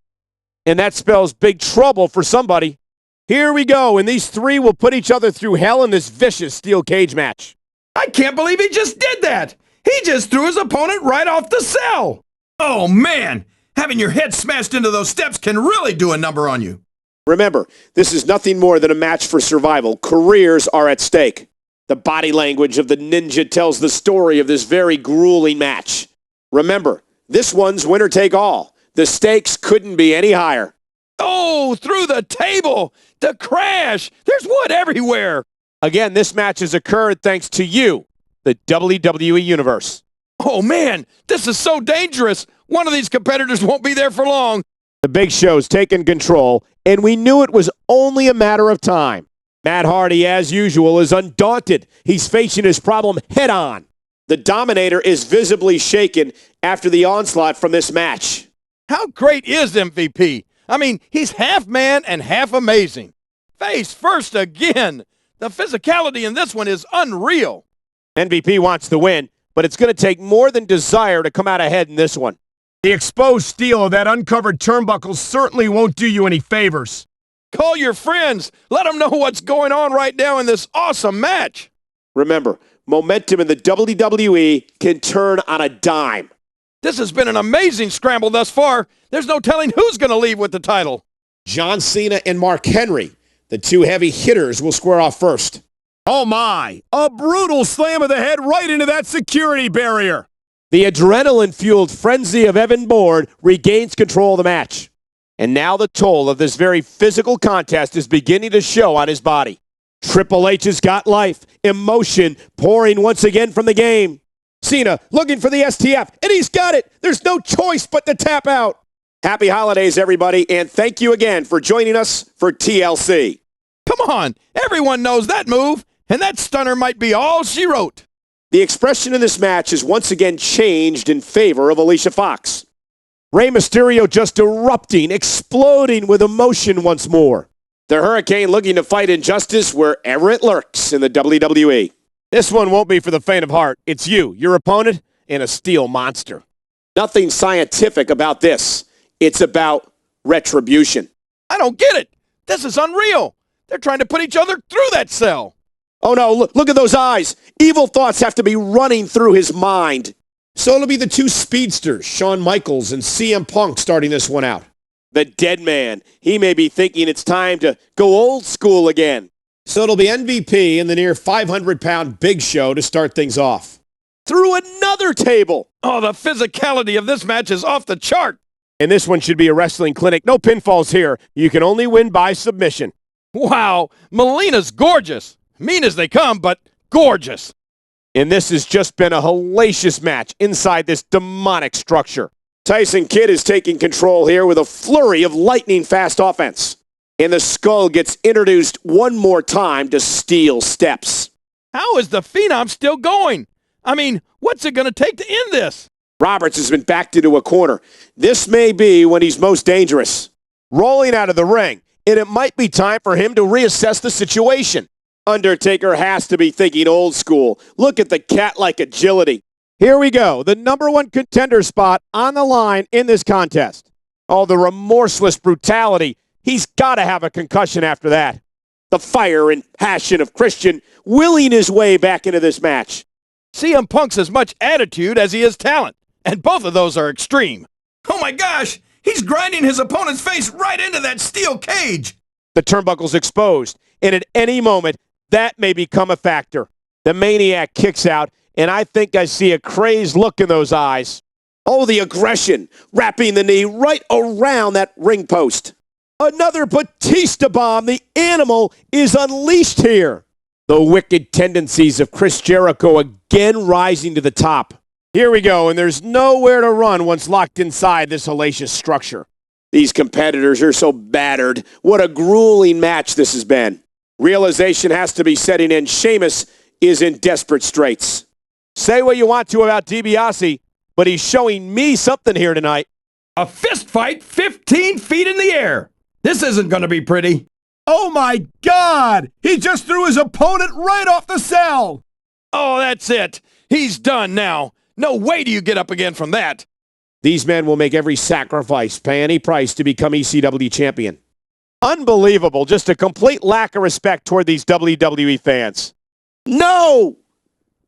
And that spells big trouble for somebody. Here we go, and these three will put each other through hell in this vicious steel cage match. I can't believe he just did that. He just threw his opponent right off the cell. Oh, man. Having your head smashed into those steps can really do a number on you. Remember, this is nothing more than a match for survival. Careers are at stake. The body language of the ninja tells the story of this very grueling match. Remember, this one's winner take all. The stakes couldn't be any higher. Oh, through the table. The crash. There's wood everywhere. Again, this match has occurred thanks to you, the WWE Universe. Oh, man, this is so dangerous. One of these competitors won't be there for long. The Big Show's taken control, and we knew it was only a matter of time. Matt Hardy, as usual, is undaunted. He's facing his problem head on. The Dominator is visibly shaken after the onslaught from this match. How great is MVP? I mean, he's half man and half amazing. Face first again. The physicality in this one is unreal. MVP wants the win, but it's going to take more than desire to come out ahead in this one. The exposed steel of that uncovered turnbuckle certainly won't do you any favors. Call your friends. Let them know what's going on right now in this awesome match. Remember, momentum in the WWE can turn on a dime. This has been an amazing scramble thus far. There's no telling who's going to leave with the title. John Cena and Mark Henry, the two heavy hitters, will square off first. Oh my, a brutal slam of the head right into that security barrier. The adrenaline-fueled frenzy of Evan Bourne regains control of the match. And now the toll of this very physical contest is beginning to show on his body. Triple H has got life, emotion pouring once again from the game. Cena looking for the STF, and he's got it. There's no choice but to tap out. Happy holidays, everybody, and thank you again for joining us for TLC. Come on, everyone knows that move, and that stunner might be all she wrote. The expression in this match is once again changed in favor of Alicia Fox. Rey Mysterio just erupting, exploding with emotion once more. The Hurricane looking to fight injustice wherever it lurks in the WWE. This one won't be for the faint of heart. It's you, your opponent, and a steel monster. Nothing scientific about this. It's about retribution. I don't get it. This is unreal. They're trying to put each other through that cell. Oh no, look at those eyes. Evil thoughts have to be running through his mind. So it'll be the two speedsters, Shawn Michaels and CM Punk, starting this one out. The dead man. He may be thinking it's time to go old school again. So it'll be MVP and the near 500-pound Big Show to start things off. Through another table. Oh, the physicality of this match is off the chart. And this one should be a wrestling clinic. No pinfalls here. You can only win by submission. Wow, Melina's gorgeous. Mean as they come, but gorgeous. And this has just been a hellacious match inside this demonic structure. Tyson Kidd is taking control here with a flurry of lightning-fast offense. And the Skull gets introduced one more time to steel steps. How is the Phenom still going? I mean, what's it going to take to end this? Roberts has been backed into a corner. This may be when he's most dangerous. Rolling out of the ring, and it might be time for him to reassess the situation. Undertaker has to be thinking old school. Look at the cat-like agility. Here we go, the number one contender spot on the line in this contest. Oh, the remorseless brutality. He's got to have a concussion after that. The fire and passion of Christian willing his way back into this match. CM Punk's as much attitude as he is talent, and both of those are extreme. Oh my gosh, he's grinding his opponent's face right into that steel cage. The turnbuckle's exposed, and at any moment, that may become a factor. The Maniac kicks out, and I think I see a crazed look in those eyes. Oh, the aggression, wrapping the knee right around that ring post. Another Batista bomb. The animal is unleashed here. The wicked tendencies of Chris Jericho again rising to the top. Here we go, and there's nowhere to run once locked inside this hellacious structure. These competitors are so battered. What a grueling match this has been. Realization has to be setting in. Sheamus is in desperate straits. Say what you want to about DiBiase, but he's showing me something here tonight. A fist fight 15 feet in the air. This isn't going to be pretty. Oh my God! He just threw his opponent right off the cell! Oh, that's it. He's done now. No way do you get up again from that. These men will make every sacrifice, pay any price to become ECW champion. Unbelievable. Just a complete lack of respect toward these WWE fans. No!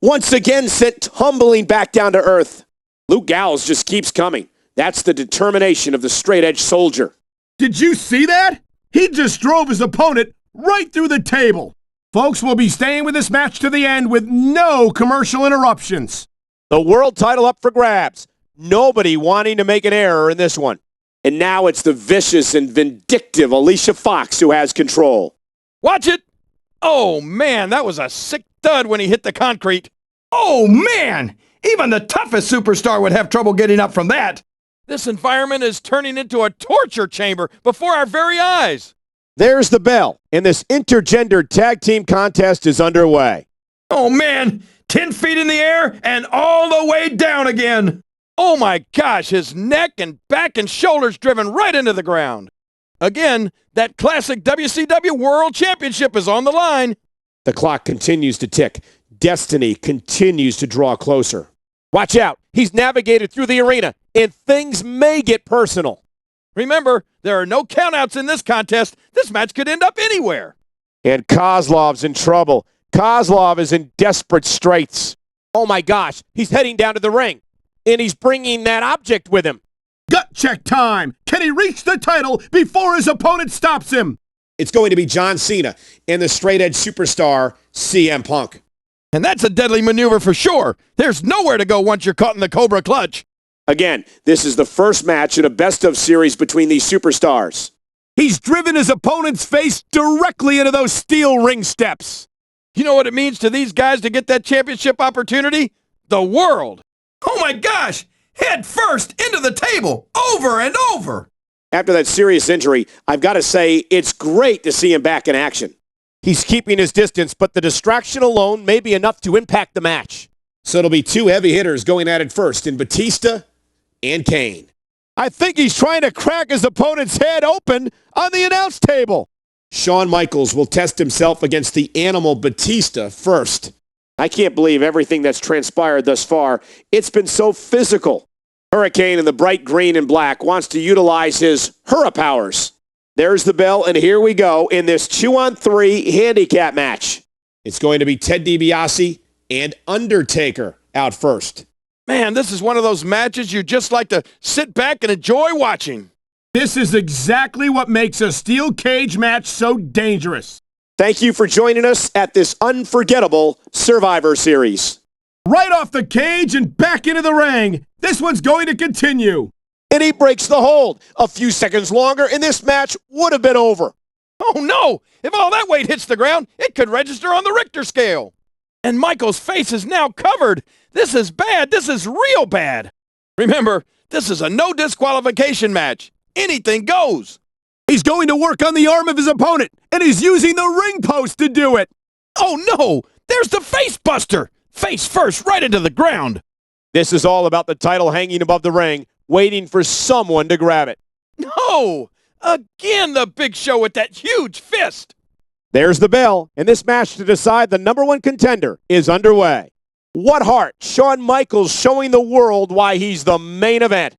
Once again sent tumbling back down to earth. Luke Gallows just keeps coming. That's the determination of the straight-edge soldier. Did you see that? He just drove his opponent right through the table. Folks will be staying with this match to the end with no commercial interruptions. The world title up for grabs. Nobody wanting to make an error in this one. And now it's the vicious and vindictive Alicia Fox who has control. Watch it. Oh, man, that was a sick thud when he hit the concrete. Oh, man! Even the toughest superstar would have trouble getting up from that. This environment is turning into a torture chamber before our very eyes. There's the bell, and this intergender tag team contest is underway. Oh, man! 10 feet in the air and all the way down again. Oh my gosh, his neck and back and shoulders driven right into the ground. Again, that classic WCW World Championship is on the line. The clock continues to tick. Destiny continues to draw closer. Watch out. He's navigated through the arena, and things may get personal. Remember, there are no countouts in this contest. This match could end up anywhere. And Kozlov's in trouble. Kozlov is in desperate straits. Oh my gosh, he's heading down to the ring, and he's bringing that object with him. Gut check time! Can he reach the title before his opponent stops him? It's going to be John Cena and the straight-edge superstar, CM Punk. And that's a deadly maneuver for sure. There's nowhere to go once you're caught in the Cobra Clutch. Again, this is the first match in a best-of series between these superstars. He's driven his opponent's face directly into those steel ring steps. You know what it means to these guys to get that championship opportunity? The world. Oh my gosh! Head first into the table, over and over. After that serious injury, I've got to say it's great to see him back in action. He's keeping his distance, but the distraction alone may be enough to impact the match. So it'll be two heavy hitters going at it first in Batista and Kane. I think he's trying to crack his opponent's head open on the announce table. Shawn Michaels will test himself against the animal Batista first. I can't believe everything that's transpired thus far. It's been so physical. Hurricane in the bright green and black wants to utilize his Hurra powers. There's the bell, and here we go in this 2-on-3 handicap match. It's going to be Ted DiBiase and Undertaker out first. Man, this is one of those matches you just like to sit back and enjoy watching. This is exactly what makes a steel cage match so dangerous. Thank you for joining us at this unforgettable Survivor Series. Right off the cage and back into the ring. This one's going to continue. And he breaks the hold. A few seconds longer, and this match would have been over. Oh no! If all that weight hits the ground, it could register on the Richter scale. And Michael's face is now covered. This is bad. This is real bad. Remember, this is a no disqualification match. Anything goes. He's going to work on the arm of his opponent, and he's using the ring post to do it. Oh no! There's the face buster! Face first, right into the ground. This is all about the title hanging above the ring, waiting for someone to grab it. No! Again, the Big Show with that huge fist. There's the bell, and this match to decide the number one contender is underway. What heart, Shawn Michaels showing the world why he's the main event.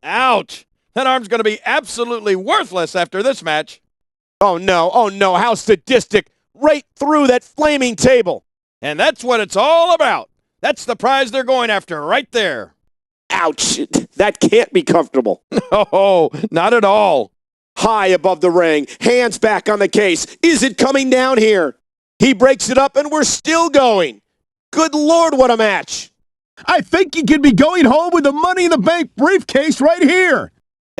Ouch! That arm's going to be absolutely worthless after this match. Oh no, how sadistic, right through that flaming table. And that's what it's all about. That's the prize they're going after right there. Ouch, that can't be comfortable. Oh, not at all. High above the ring, hands back on the case. Is it coming down here? He breaks it up and we're still going. Good Lord, what a match. I think he could be going home with the Money in the Bank briefcase right here.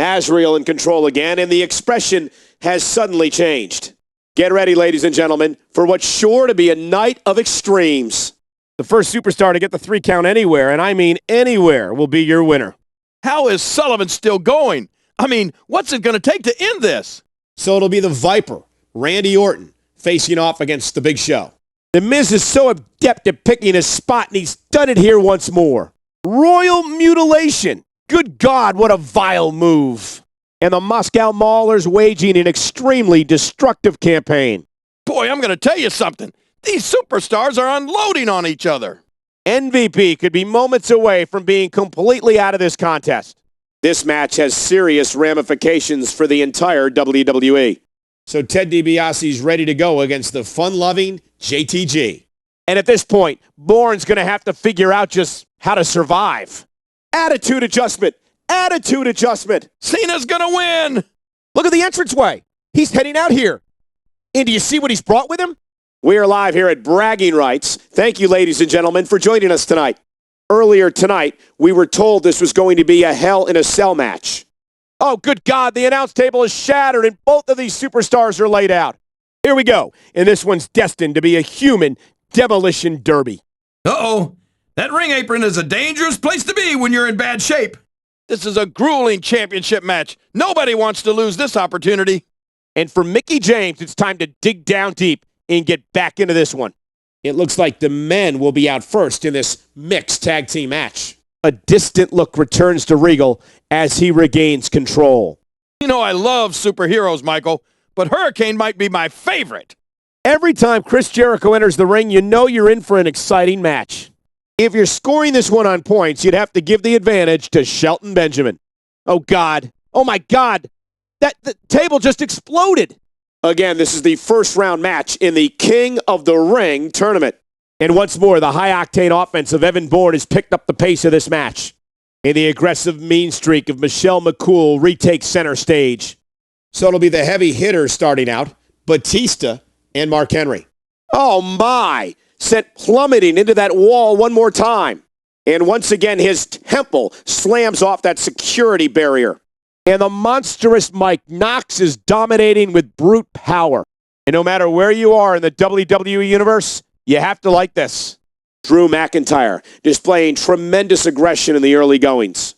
Azrael in control again, and the expression has suddenly changed. Get ready, ladies and gentlemen, for what's sure to be a night of extremes. The first superstar to get the 3 count anywhere, and I mean anywhere, will be your winner. How is Sullivan still going? I mean, what's it going to take to end this? So it'll be the Viper, Randy Orton, facing off against the Big Show. The Miz is so adept at picking his spot, and he's done it here once more. Royal mutilation. Good God, what a vile move. And the Moscow Maulers waging an extremely destructive campaign. Boy, I'm going to tell you something. These superstars are unloading on each other. MVP could be moments away from being completely out of this contest. This match has serious ramifications for the entire WWE. So Ted DiBiase's ready to go against the fun-loving JTG. And at this point, Bourne's going to have to figure out just how to survive. Attitude adjustment. Attitude adjustment. Cena's going to win. Look at the entranceway. He's heading out here. And do you see what he's brought with him? We are live here at Bragging Rights. Thank you, ladies and gentlemen, for joining us tonight. Earlier tonight, we were told this was going to be a Hell in a Cell match. Oh, good God, the announce table is shattered and both of these superstars are laid out. Here we go, and this one's destined to be a human demolition derby. Uh-oh. That ring apron is a dangerous place to be when you're in bad shape. This is a grueling championship match. Nobody wants to lose this opportunity. And for Mickie James, it's time to dig down deep and get back into this one. It looks like the men will be out first in this mixed tag team match. A distant look returns to Regal as he regains control. You know I love superheroes, Michael, but Hurricane might be my favorite. Every time Chris Jericho enters the ring, you know you're in for an exciting match. If you're scoring this one on points, you'd have to give the advantage to Shelton Benjamin. Oh, God. Oh, my God. The table just exploded. Again, this is the first round match in the King of the Ring tournament. And once more, the high-octane offense of Evan Bourne has picked up the pace of this match. And the aggressive mean streak of Michelle McCool retakes center stage. So it'll be the heavy hitters starting out, Batista and Mark Henry. Oh, my. Sent plummeting into that wall one more time. And once again, his temple slams off that security barrier. And the monstrous Mike Knox is dominating with brute power. And no matter where you are in the WWE Universe, you have to like this. Drew McIntyre displaying tremendous aggression in the early goings.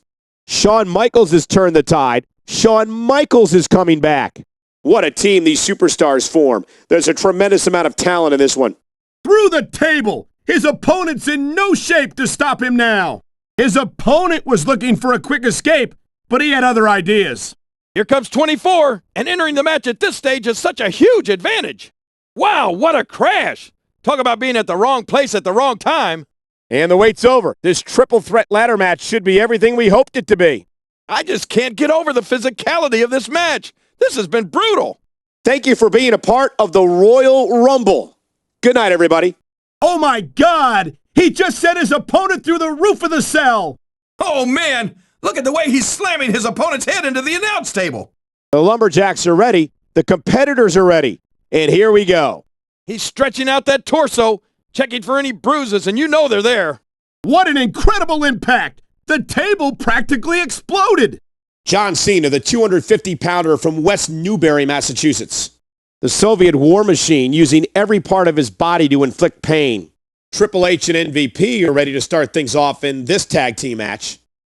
Shawn Michaels has turned the tide. Shawn Michaels is coming back. What a team these superstars form. There's a tremendous amount of talent in this one. Through the table. His opponent's in no shape to stop him now. His opponent was looking for a quick escape, but he had other ideas. Here comes 24, and entering the match at this stage is such a huge advantage. Wow, what a crash. Talk about being at the wrong place at the wrong time. And the wait's over. This triple threat ladder match should be everything we hoped it to be. I just can't get over the physicality of this match. This has been brutal. Thank you for being a part of the Royal Rumble. Good night, everybody. Oh my God! He just sent his opponent through the roof of the cell! Oh, man. Look at the way he's slamming his opponent's head into the announce table. The Lumberjacks are ready. The competitors are ready. And here we go. He's stretching out that torso, checking for any bruises, and you know they're there. What an incredible impact! The table practically exploded! John Cena, the 250-pounder from West Newbury, Massachusetts. The Soviet war machine using every part of his body to inflict pain. Triple H and MVP are ready to start things off in this tag team match.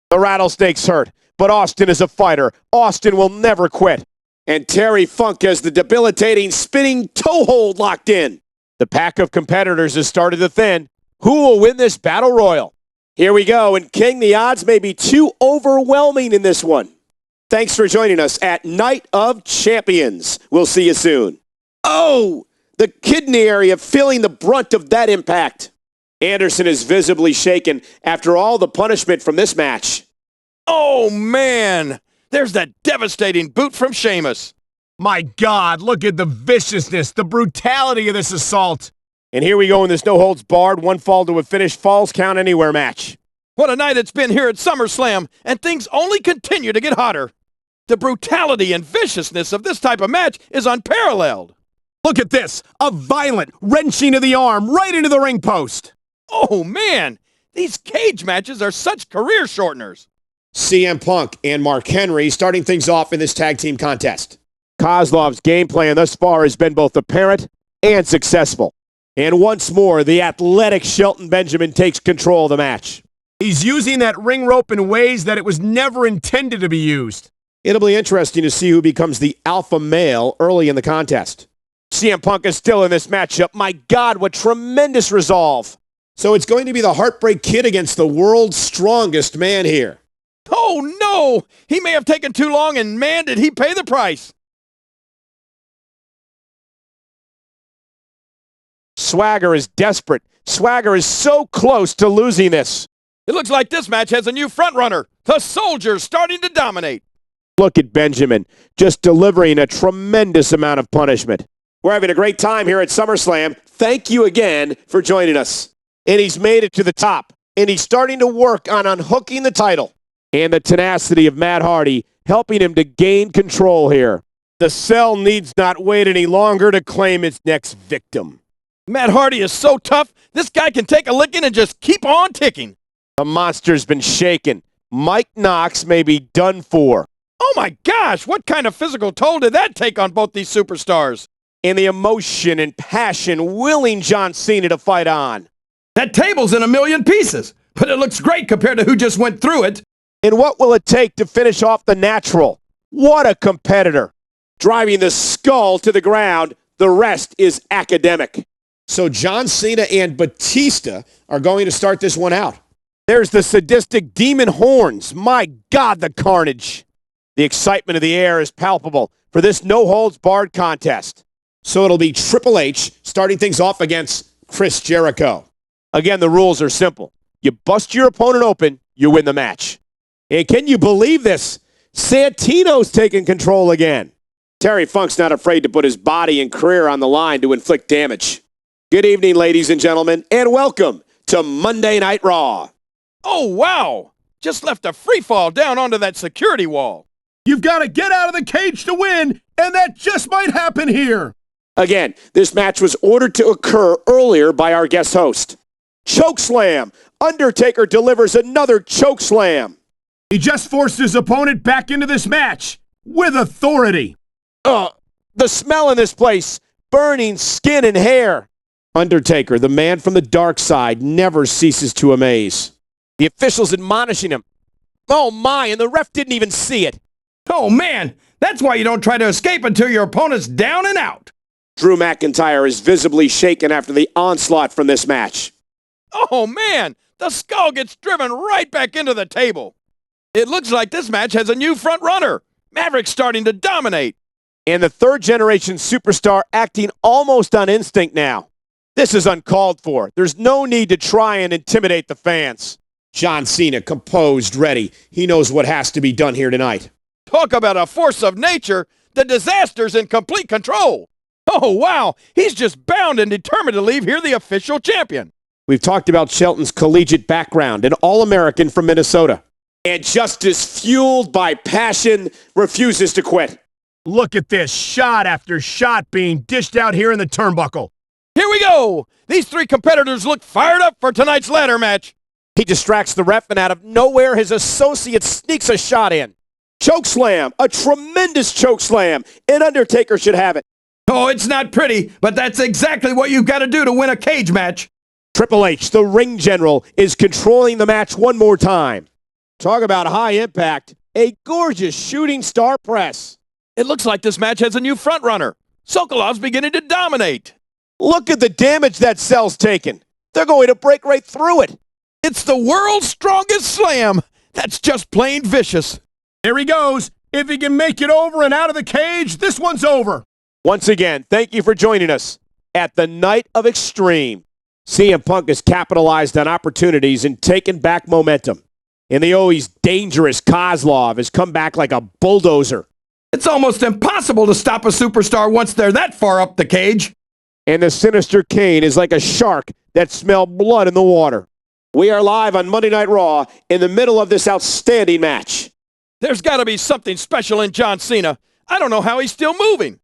The Rattlesnake's hurt, but Austin is a fighter. Austin will never quit. And Terry Funk has the debilitating spinning toe hold locked in. The pack of competitors has started to thin. Who will win this battle royal? Here we go, and King, the odds may be too overwhelming in this one. Thanks for joining us at Night of Champions. We'll see you soon. Oh, the kidney area feeling the brunt of that impact. Anderson is visibly shaken after all the punishment from this match. Oh, man. There's that devastating boot from Sheamus. My God, look at the viciousness, the brutality of this assault. And here we go in this no-holds-barred, one fall to a finish, falls count anywhere match. What a night it's been here at SummerSlam, and things only continue to get hotter. The brutality and viciousness of this type of match is unparalleled. Look at this, a violent wrenching of the arm right into the ring post. Oh, man, these cage matches are such career shorteners. CM Punk and Mark Henry starting things off in this tag team contest. Kozlov's game plan thus far has been both apparent and successful. And once more, the athletic Shelton Benjamin takes control of the match. He's using that ring rope in ways that it was never intended to be used. It'll be interesting to see who becomes the alpha male early in the contest. CM Punk is still in this matchup. My God, what tremendous resolve. So it's going to be the Heartbreak Kid against the world's strongest man here. Oh, no! He may have taken too long, and man, did he pay the price. Swagger is desperate. Swagger is so close to losing this. It looks like this match has a new frontrunner. The Soldier's starting to dominate. Look at Benjamin, just delivering a tremendous amount of punishment. We're having a great time here at SummerSlam. Thank you again for joining us. And he's made it to the top. And he's starting to work on unhooking the title. And the tenacity of Matt Hardy helping him to gain control here. The Cell needs not wait any longer to claim its next victim. Matt Hardy is so tough, this guy can take a licking and just keep on ticking. The monster's been shaken. Mike Knox may be done for. Oh my gosh, what kind of physical toll did that take on both these superstars? And the emotion and passion willing John Cena to fight on. That table's in a million pieces, but it looks great compared to who just went through it. And what will it take to finish off the Natural? What a competitor. Driving the skull to the ground, the rest is academic. So John Cena and Batista are going to start this one out. There's the sadistic demon horns. My God, the carnage. The excitement of the air is palpable for this no-holds-barred contest. So it'll be Triple H starting things off against Chris Jericho. Again, the rules are simple. You bust your opponent open, you win the match. And can you believe this? Santino's taking control again. Terry Funk's not afraid to put his body and career on the line to inflict damage. Good evening, ladies and gentlemen, and welcome to Monday Night Raw. Oh, wow! Just left a free fall down onto that security wall. You've got to get out of the cage to win, and that just might happen here. Again, this match was ordered to occur earlier by our guest host. Chokeslam. Undertaker delivers another chokeslam. He just forced his opponent back into this match with authority. The smell in this place. Burning skin and hair. Undertaker, the man from the dark side, never ceases to amaze. The officials admonishing him. Oh my, and the ref didn't even see it. Oh man, that's why you don't try to escape until your opponent's down and out. Drew McIntyre is visibly shaken after the onslaught from this match. Oh man, the skull gets driven right back into the table. It looks like this match has a new front runner. Maverick's starting to dominate. And the third-generation superstar acting almost on instinct now. This is uncalled for. There's no need to try and intimidate the fans. John Cena, composed, ready. He knows what has to be done here tonight. Talk about a force of nature. The disaster's in complete control. Oh, wow. He's just bound and determined to leave here the official champion. We've talked about Shelton's collegiate background, an All-American from Minnesota. And just as fueled by passion, refuses to quit. Look at this, shot after shot being dished out here in the turnbuckle. Here we go. These three competitors look fired up for tonight's ladder match. He distracts the ref, and out of nowhere, his associate sneaks a shot in. Chokeslam, a tremendous chokeslam, and Undertaker should have it. Oh, it's not pretty, but that's exactly what you've got to do to win a cage match. Triple H, the ring general, is controlling the match one more time. Talk about high impact. A gorgeous shooting star press. It looks like this match has a new front runner. Sokolov's beginning to dominate. Look at the damage that Cell's taken. They're going to break right through it. It's the world's strongest slam. That's just plain vicious. There he goes. If he can make it over and out of the cage, this one's over. Once again, thank you for joining us at the Night of Extreme. CM Punk has capitalized on opportunities and taken back momentum. And the always dangerous Kozlov has come back like a bulldozer. It's almost impossible to stop a superstar once they're that far up the cage. And the sinister Kane is like a shark that smelled blood in the water. We are live on Monday Night Raw in the middle of this outstanding match. There's got to be something special in John Cena. I don't know how he's still moving.